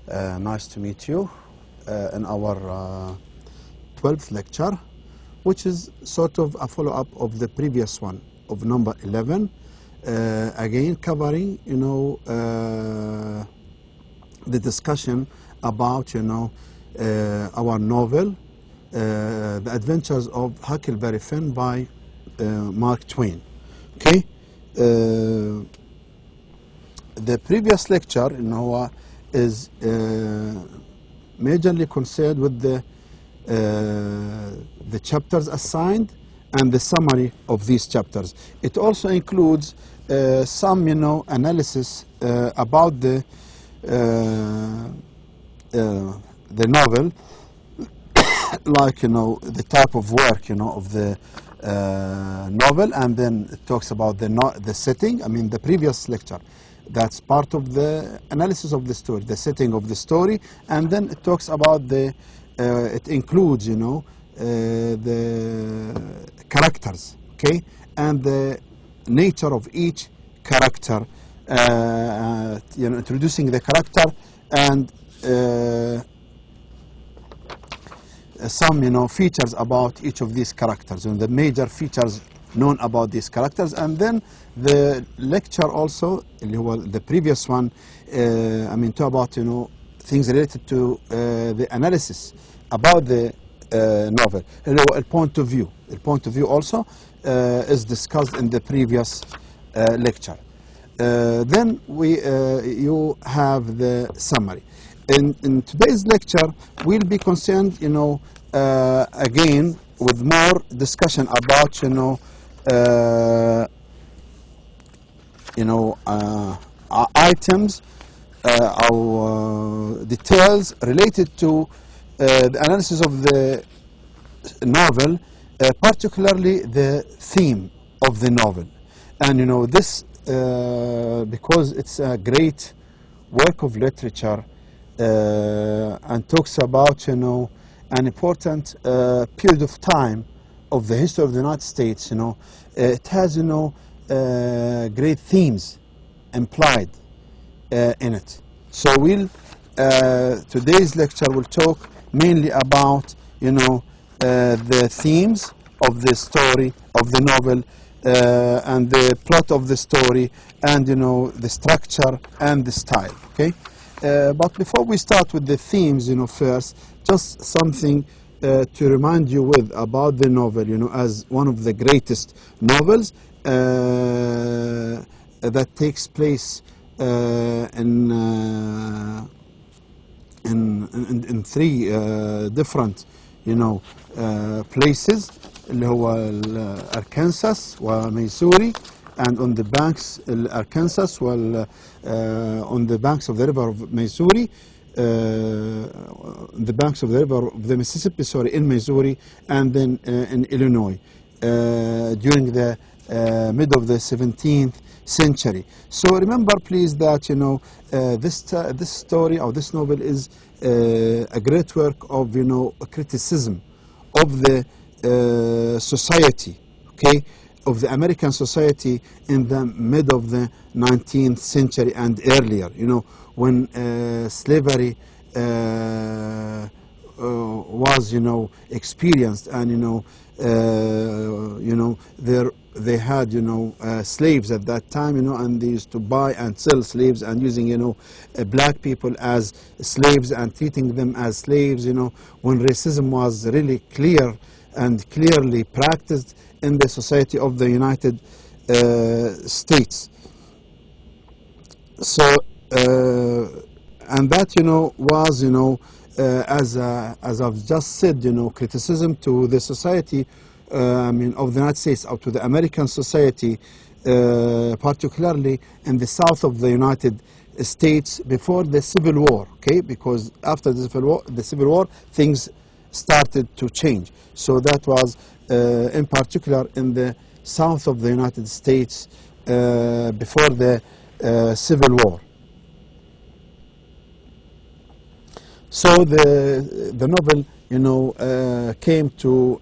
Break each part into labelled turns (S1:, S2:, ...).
S1: Nice to meet you in our 12th lecture, which is sort of a follow-up of the previous one of number 11. Again, covering, the discussion about, our novel, The Adventures of Huckleberry Finn by Mark Twain. Okay. The previous lecture, is majorly concerned with the chapters assigned and the summary of these chapters. It also includes some, analysis about the novel, like, the type of work, of the novel, and then it talks about the setting. I mean, the previous lecture, that's part of the analysis of the story, the setting of the story, and then it talks about it includes, the characters, okay, and the nature of each character, introducing the character and some, features about each of these characters, and the major features known about these characters. And then the lecture also, the previous one, talk about, things related to the analysis about the novel. The point of view. The point of view also is discussed in the previous lecture. Then you have the summary. In today's lecture, we'll be concerned, again, with more discussion about, items or details related to the analysis of the novel, particularly the theme of the novel. And this, because it's a great work of literature, and talks about, an important period of time of the history of the United States. It has, great themes implied in it. So today's lecture will talk mainly about, the themes of the story of the novel, and the plot of the story, and the structure and the style. Okay. But before we start with the themes, first, just something to remind you with about the novel, as one of the greatest novels that takes place in three different, places, اللي هو Arkansas وميسوري, and on the banks Arkansas, on the banks of the river of Missouri, the banks of the river of the Mississippi, in Missouri, and then in Illinois, during the mid of the 17th century. So remember, please, that this story or this novel is a great work of criticism of the society, okay, of the American society in the mid of the 19th century and earlier, when slavery was, experienced, and they had, slaves at that time, and they used to buy and sell slaves, and using, black people as slaves and treating them as slaves, when racism was really clear and clearly practiced in the society of the United States. So, and that, was, as I've just said, criticism to the society, of the United States, or to the American society, particularly in the south of the United States before the Civil War, okay? Because after the Civil War, things started to change. So that was in particular in the south of the United States before the Civil War. So the novel, came to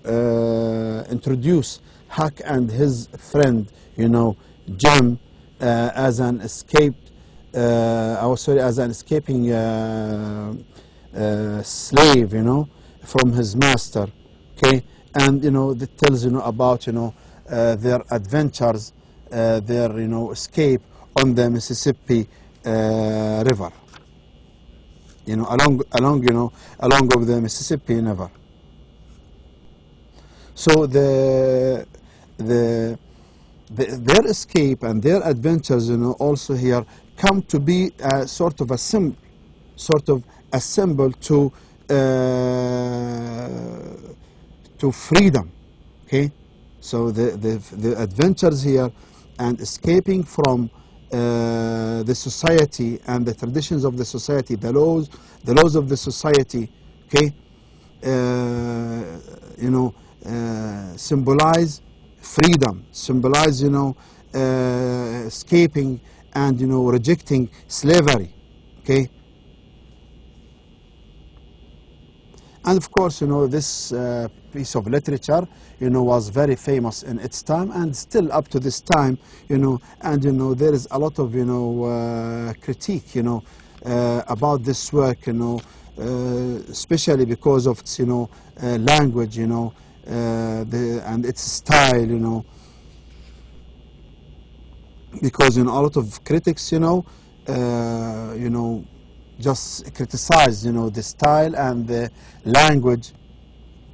S1: introduce Huck and his friend, Jim, as an escaped I was sorry, as an escaping slave, from his master. Okay, and that tells about their adventures, their escape on the Mississippi River. Along of the Mississippi River. So their escape and their adventures, also here come to be a sort of a symbol, to freedom. Okay, so the adventures here and escaping from the society and the traditions of the society, the laws of the society. Okay, symbolize freedom, symbolize escaping and rejecting slavery. Okay, and of course this piece of literature was very famous in its time and still up to this time. And there is a lot of critique about this work, especially because of its language, and its style, because a lot of critics just criticize the style and the language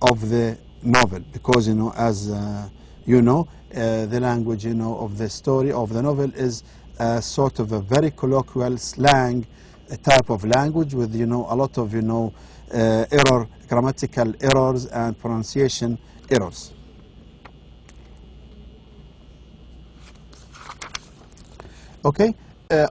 S1: of the novel, because as the language of the story of the novel is sort of a very colloquial slang type of language with a lot of grammatical errors and pronunciation errors. Okay,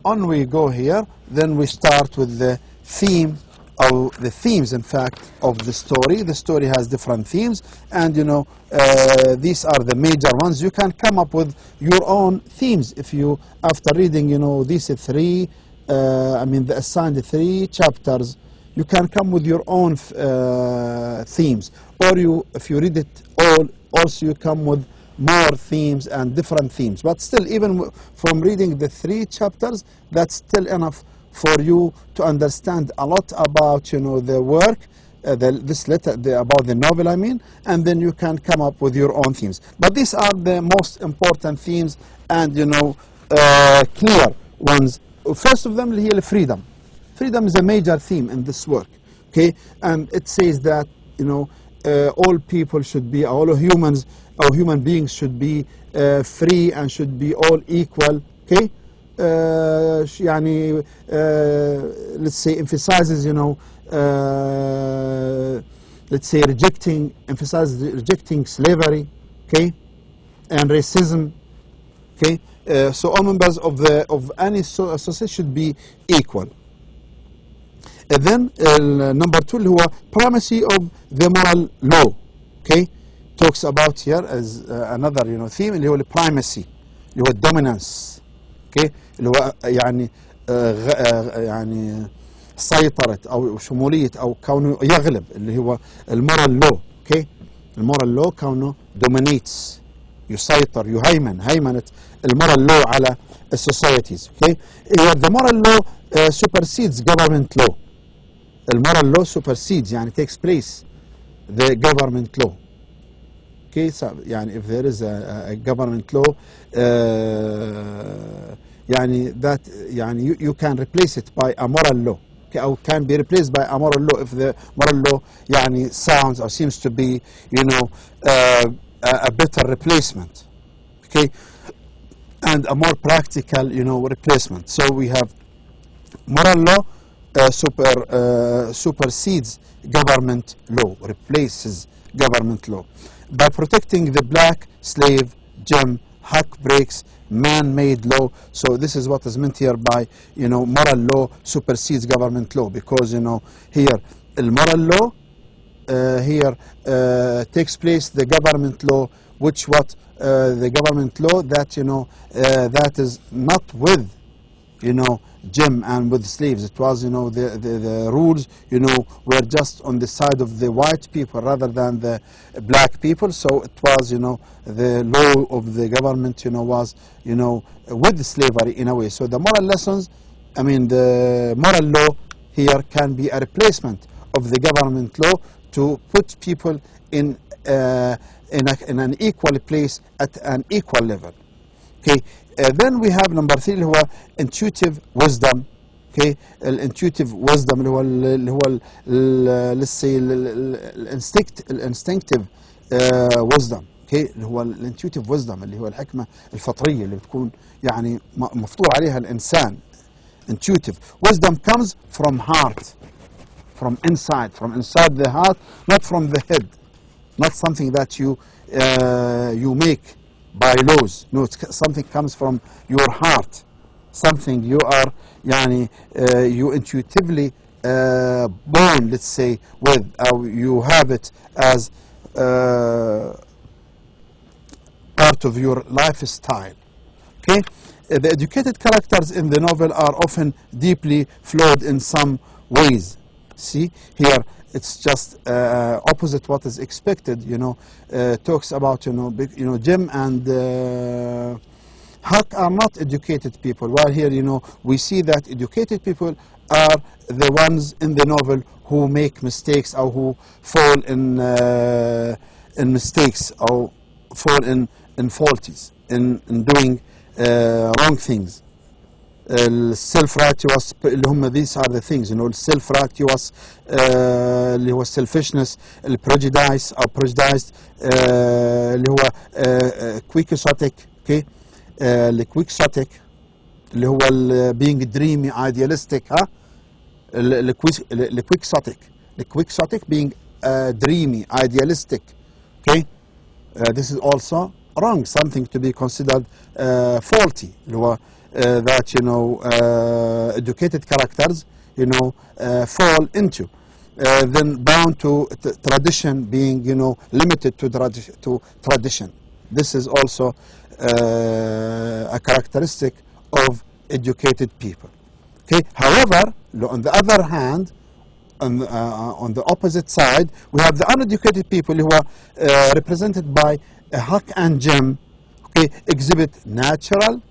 S1: on we go here. Then we start with the theme, or the themes, in fact, of the story. The story has different themes, and these are the major ones. You can come up with your own themes if you, after reading these the assigned 3 chapters, you can come with your own themes, or if you read it all, also you come with more themes and different themes. But still, even from reading the 3 chapters, that's still enough for you to understand a lot about the work, about the novel, and then you can come up with your own themes. But these are the most important themes and clear ones. First of them, here, freedom. Freedom is a major theme in this work. Okay, and it says that all people should be, all humans, or human beings should be free and should be all equal. Okay, let's say emphasizes let's say rejecting slavery. Okay, and racism. Okay, so all members of any society should be equal. And then number 2 اللي هو primacy of the moral law. Okay, talks about here as another theme اللي هو primacy, اللي هو dominance. Okay, اللي هو يعني سيطرة أو شمولية أو كونه يغلب، اللي هو المورال لو. Okay, المورال لو كونه dominates، يسيطر، هيمنة المورال لو على السوسايتيز. Okay, the moral law supersedes government law. المورال law supersedes يعني takes place the government law. Okay, so يعني if there is a government law يعني that يعني you can replace it by a moral law. Okay, or can be replaced by a moral law if the moral law يعني sounds or seems to be a better replacement. Okay, and a more practical replacement. So we have moral law supersedes government law, replaces government law by protecting the black slave, gem, huck breaks, man-made law. So this is what is meant here by moral law supersedes government law, because here the moral law here takes place the government law, which the government law that that is not with gem and with slaves. It was the rules were just on the side of the white people rather than the black people. So it was the law of the government was with slavery in a way. So the moral lessons I mean, the moral law here can be a replacement of the government law to put people in in an equal place at an equal level. Okay. Then we have number 3 اللي هو intuitive wisdom. Okay. الانتيوتيف wisdom اللي هو let's say الانستنكتيف wisdom. Okay. اللي هو الانتيوتيف wisdom اللي هو الحكمة الفطرية اللي بتكون يعني مفطور عليها الإنسان. Intuitive wisdom comes from heart, from inside the heart, not from the head, not something that you make by laws. No, it's something comes from your heart, something you are يعني you intuitively born, let's say, with, you have it as part of your lifestyle. Okay. The educated characters in the novel are often deeply flawed in some ways. See here, it's just opposite what is expected. Talks about Jim and Huck are not educated people. While here, we see that educated people are the ones in the novel who make mistakes or who fall in mistakes or fall in faulties in doing wrong things. Self-righteous اللي هم these are the things, self-righteous اللي هو selfishness, prejudice أو prejudiced اللي هو quixotic. Okay. quixotic اللي هو being dreamy, idealistic. quixotic being dreamy, idealistic. Okay. This is also wrong, something to be considered faulty. اللي هو that educated characters fall into. Then bound to tradition, being limited to tradition. This is also a characteristic of educated people. Okay. However, on the other hand, on the opposite side, we have the uneducated people who are represented by Huck and Jim. Okay, exhibit natural,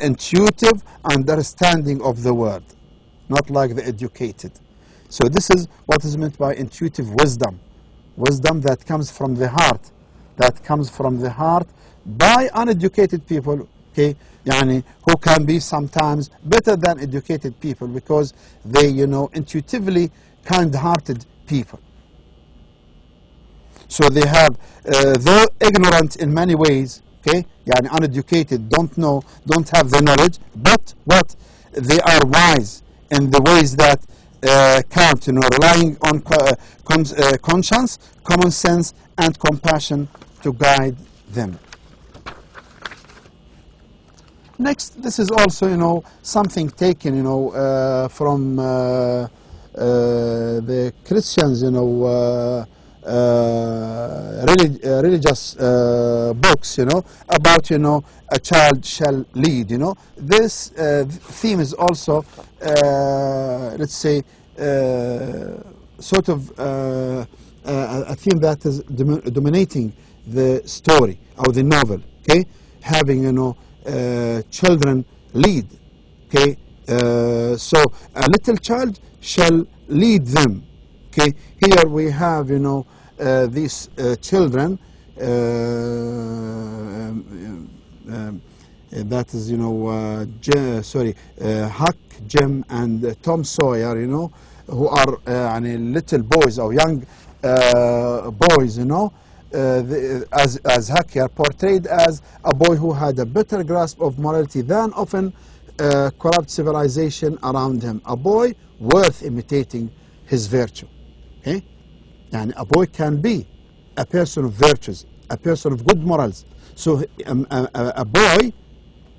S1: intuitive understanding of the world, not like the educated. So this is what is meant by intuitive wisdom that comes from the heart, by uneducated people. Okay, who can be sometimes better than educated people because they intuitively kind-hearted people. So they have, though ignorant in many ways, okay, uneducated, don't have the knowledge, but what? They are wise in the ways that count, relying on conscience, common sense, and compassion to guide them. Next, this is also, something taken, from the Christians, religious books, about, a child shall lead. This theme is also, let's say, sort of a theme that is dominating the story or the novel. Okay, having children lead. Okay, so a little child shall lead them. Okay, here we have these children that is Huck, Jim, and Tom Sawyer, who are little boys or young boys, as Huck here portrayed as a boy who had a better grasp of morality than often corrupt civilization around him, a boy worth imitating his virtue. Okay, a boy can be a person of virtues, a person of good morals. So a boy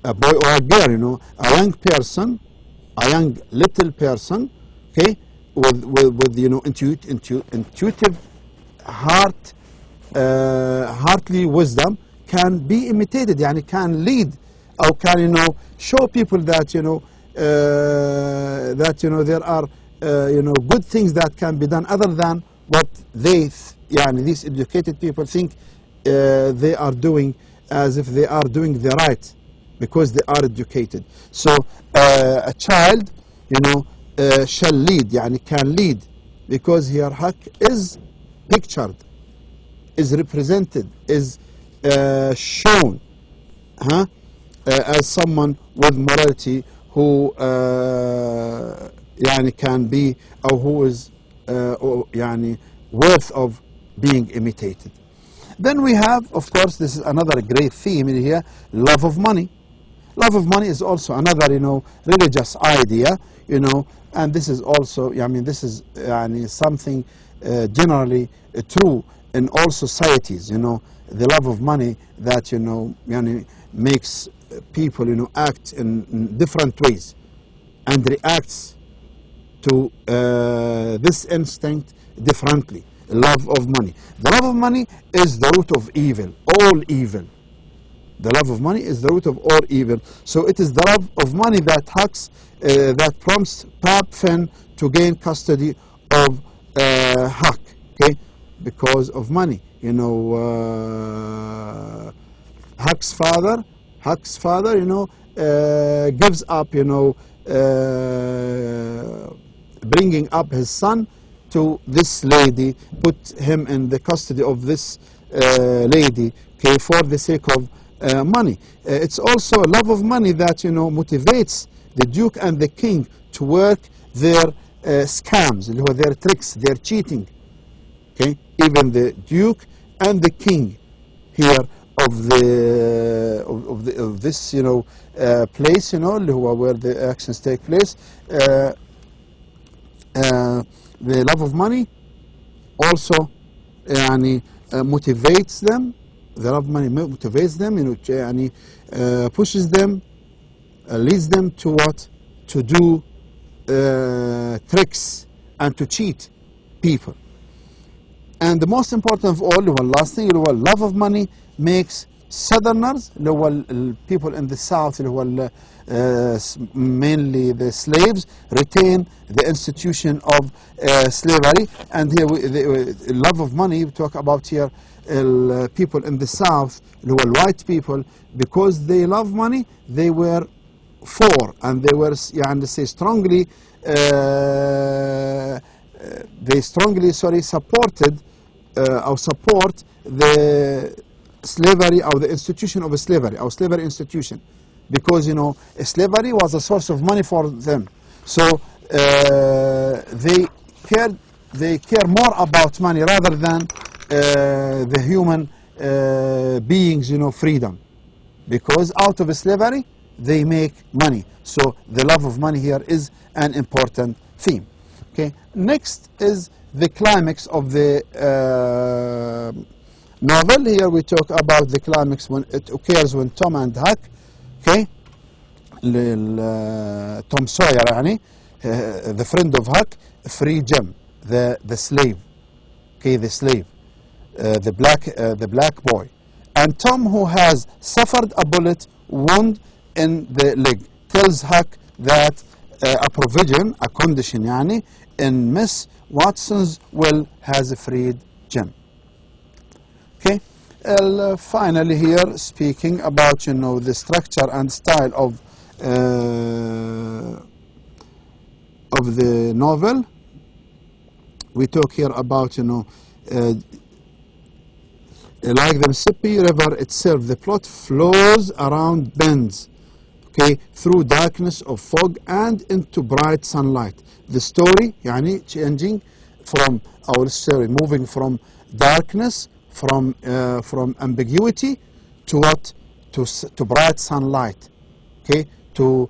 S1: or a girl, a young person, a young little person, okay, with intuitive heartly wisdom can be imitated, can lead or can show people that there are good things that can be done other than what these educated people think they are doing, as if they are doing the right because they are educated. So a child, shall lead, يعني can lead, because here Huck is pictured, is represented, is shown as someone with morality who يعني can be, or who is يعني worth of being imitated. Then we have, of course, this is another great theme in here, love of money. Love of money is also another, religious idea, and this is also, this is something generally true in all societies, the love of money that, makes people, act in different ways and reacts to this instinct differently. Love of money. The love of money is the root of evil, all evil. The love of money is the root of all evil. So it is the love of money that that prompts Pape Finn to gain custody of Huck, okay, because of money. Huck's father, gives up, bringing up his son to this lady, put him in the custody of this lady, okay, for the sake of money. It's also a love of money that motivates the Duke and the King to work their scams, their tricks, their cheating. Okay, even the Duke and the King here of this place, where the actions take place. The love of money also motivates them. The love of money motivates them, pushes them, leads them to what? To do tricks and to cheat people. And the most important of all, last thing, love of money makes Southerners, people in the South, mainly the slaves, retain the institution of slavery. And here, the love of money, we talk about here people in the South, white people, because they love money, they were for, and they were, strongly supported or support the slavery, or the institution of slavery, or slavery institution, because slavery was a source of money for them. So they care more about money rather than the human beings, freedom, because out of slavery they make money. So the love of money here is an important theme. Okay, next is the climax of the novel. Here we talk about the climax when it occurs when Tom and Huck, okay, Tom Sawyer, the friend of Huck, free Jim, the slave, okay, the slave, the black boy, and Tom, who has suffered a bullet wound in the leg, tells Huck that a provision, a condition, in Miss Watson's will has freed Jim. Okay, finally here, speaking about the structure and style of the novel, we talk here about like the Mississippi River itself, the plot flows around bends, okay, through darkness of fog and into bright sunlight. The story, changing from our story, moving from darkness, from ambiguity to what? To bright sunlight, okay, to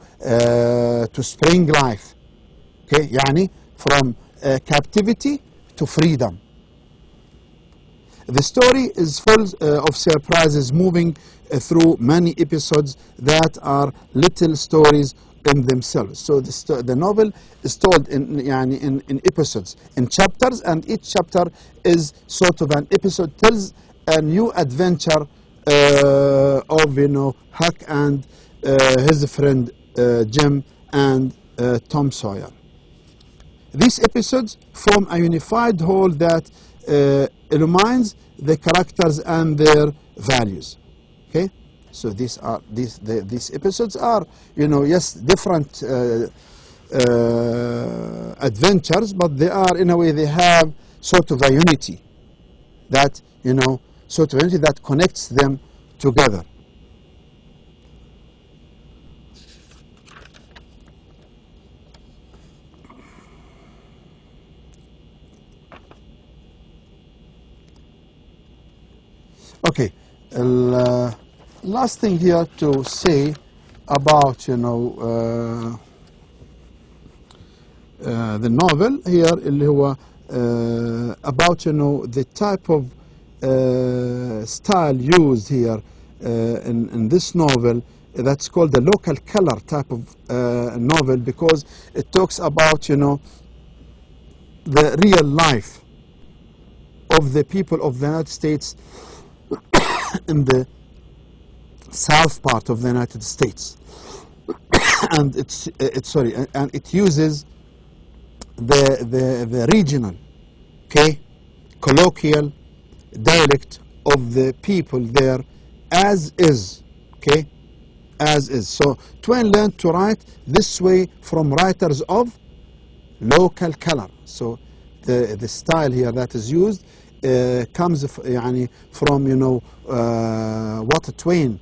S1: spring life, okay, from captivity to freedom. The story is full of surprises, moving through many episodes that are little stories in themselves. So the novel is told in episodes, in chapters, and each chapter is sort of an episode, tells a new adventure of Huck and his friend Jim and Tom Sawyer. These episodes form a unified whole that illumines the characters and their values. Okay, So these episodes are, yes, different adventures, but they are, in a way, they have sort of a unity that, sort of unity that connects them together. Okay, last thing here to say about, the novel here اللي هو about, the type of style used here in this novel, that's called the local color type of novel, because it talks about, the real life of the people of the United States in the south part of the United States, and and it uses the regional, colloquial dialect of the people there, as is, as is. So Twain learned to write this way from writers of local color. So the style here that is used comes from, what Twain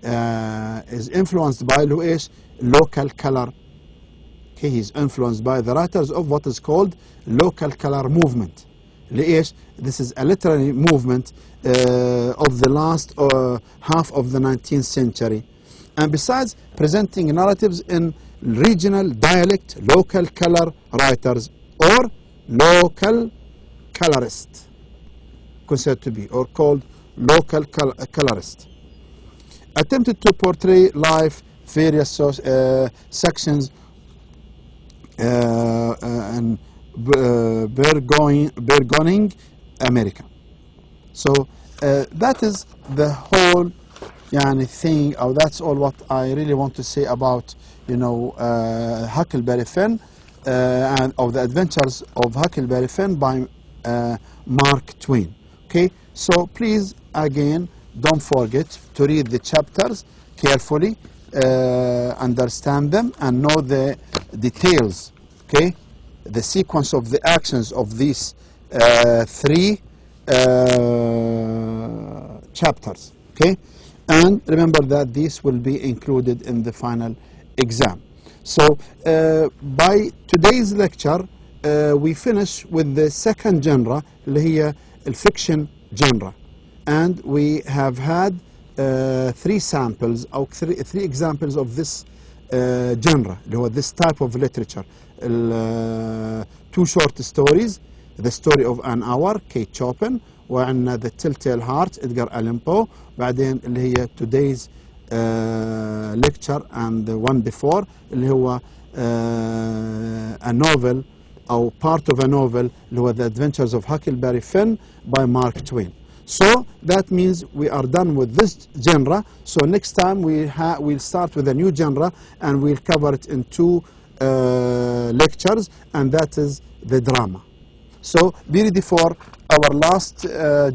S1: is influenced by, who is local color. He's influenced by the writers of what is called local color movement. This is a literary movement of the last half of the 19th century. And besides presenting narratives in regional dialect, local color writers, or local colorist, considered to be, or called local colorist, attempted to portray life, various sections and burgeoning America. So that is the whole thing, or that's all what I really want to say about, Huckleberry Finn and of the adventures of Huckleberry Finn by Mark Twain. Okay, so please, again, don't forget to read the chapters carefully, understand them, and know the details, the sequence of the actions of these three chapters, and remember that these will be included in the final exam. So by today's lecture we finish with the second genre, اللي هي الfiction genre, and we have had three samples, or three examples of this genre, اللي هو this type of literature. Two short stories, The Story of an Hour, Kate Chopin, وعندنا The Telltale Heart, Edgar Allan Poe. بعدين اللي هي today's lecture and the one before اللي هو a novel, or part of a novel, اللي هو The Adventures of Huckleberry Finn by Mark Twain. So that means we are done with this genre. So next time we'll start with a new genre, and we'll cover it in two lectures, and that is the drama. So be ready for our last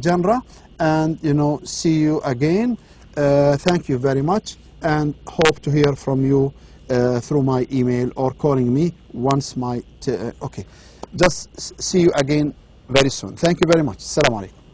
S1: genre, and see you again. Thank you very much, and hope to hear from you through my email or calling me once my okay. Just see you again very soon. Thank you very much. Assalamu alaikum.